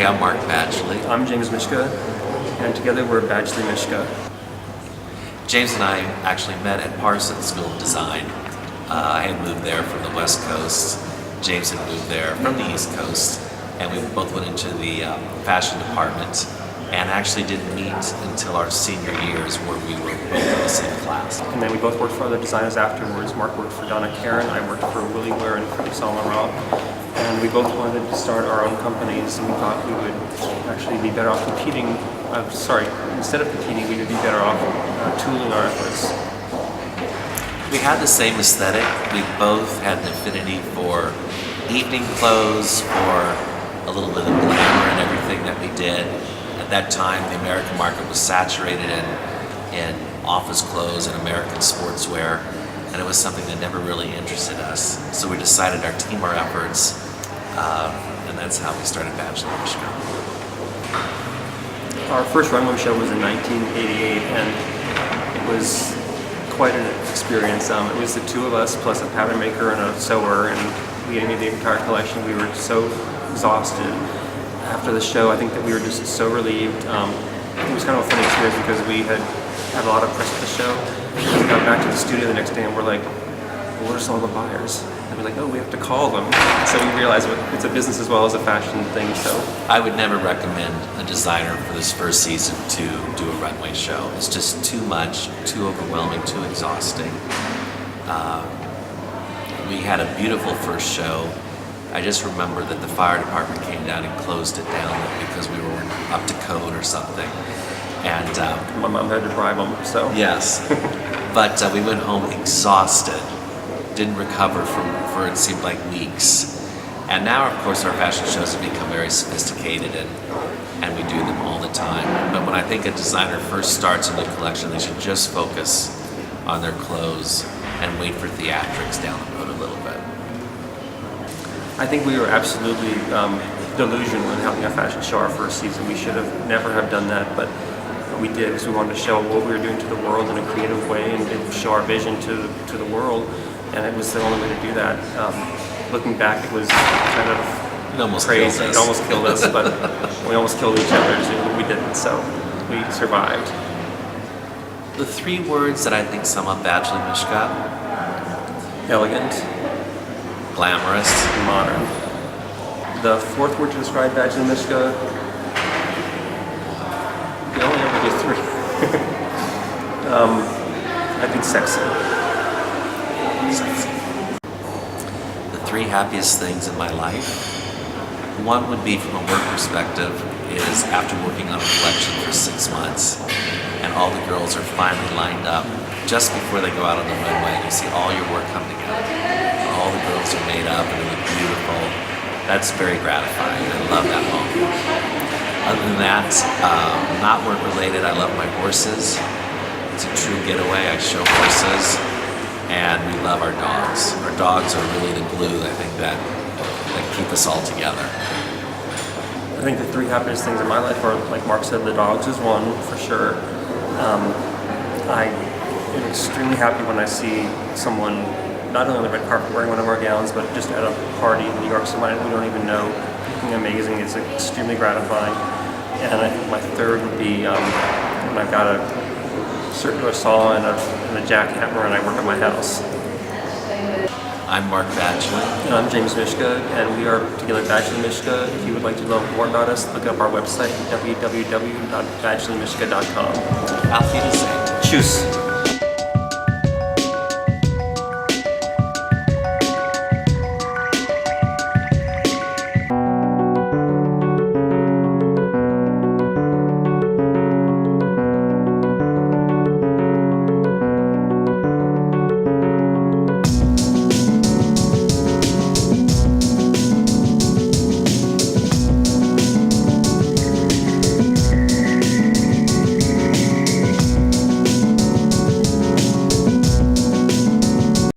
Hi, I'm Mark Badgley. I'm James Mischka, and together we're Badgley Mischka. James and I actually met at Parsons School of Design. I had moved there from the West Coast. James had moved there from the East Coast, and we both went into the fashion department and actually didn't meet until our senior years where we were both in the same class. And then we both worked for other designers afterwards. Mark worked for Donna Karan, I worked for Willie Ware and Freddie Solomon Robb. And we both wanted to start our own companies, and we thought we would actually be better off competing. Instead of competing, we would be better off tooling our efforts. We had the same aesthetic. We both had an affinity for evening clothes, for a little bit of glamour in everything that we did. At that time, the American market was saturated in office clothes and American sportswear, and it was something that never really interested us. So we decided to team our efforts, and that's how we started Badgley Mischka. Our first runway show was in 1988, and it was quite an experience. It was the two of us plus a pattern maker and a sewer, and we made the entire collection. We were so exhausted after the show. I think that we were just so relieved. It was kind of a funny experience because we had a lot of press at the show. We got back to the studio the next day and we're like, well, where's all the buyers? And we're like, oh, we have to call them. So we realized it's a business as well as a fashion thing. So I would never recommend a designer for this first season to do a runway show. It's just too much, too overwhelming, too exhausting. We had a beautiful first show. I just remember that the fire department came down and closed it down because we were up to code or something. And my mom had to bribe them, so. Yes, but we went home exhausted, didn't recover for it seemed like weeks. And now, of course, our fashion shows have become very sophisticated and we do them all the time. But when I think a designer first starts a new collection, they should just focus on their clothes and wait for theatrics down the road a little bit. I think we were absolutely delusional in having a fashion show our first season. We should have never have done that, but we did because we wanted to show what we were doing to the world in a creative way and show our vision to the world, and it was the only way to do that. Looking back, it was kind of crazy. It almost killed us, but we almost killed each other too. We didn't, so we survived. The three words that I think sum up Badgley Mischka: elegant, glamorous, modern. The fourth word to describe Badgley Mischka, we only ever do three. I think sexy. The three happiest things in my life. One would be from a work perspective is after working on a collection for 6 months and all the girls are finally lined up just before they go out on the runway and you see all your work come together. All the girls are made up and they look beautiful. That's very gratifying. I love that moment. Other than that, not work related, I love my horses. It's a true getaway. I show horses, and we love our dogs. Our dogs are really the glue, I think, that keep us all together. I think the three happiest things in my life are, like Mark said, the dogs is one for sure. I am extremely happy when I see someone not only on the red carpet wearing one of our gowns, but just at a party in New York, somebody we don't even know, looking amazing. It's extremely gratifying. And I think my third would be when I've got a circular saw and a jackhammer and I work at my house. I'm Mark Badgley. And I'm James Mischka, and we are together Badgley Mischka. If you would like to know more about us, look up our website, www.badgleymischka.com. Auf Wiedersehen. Tschüss.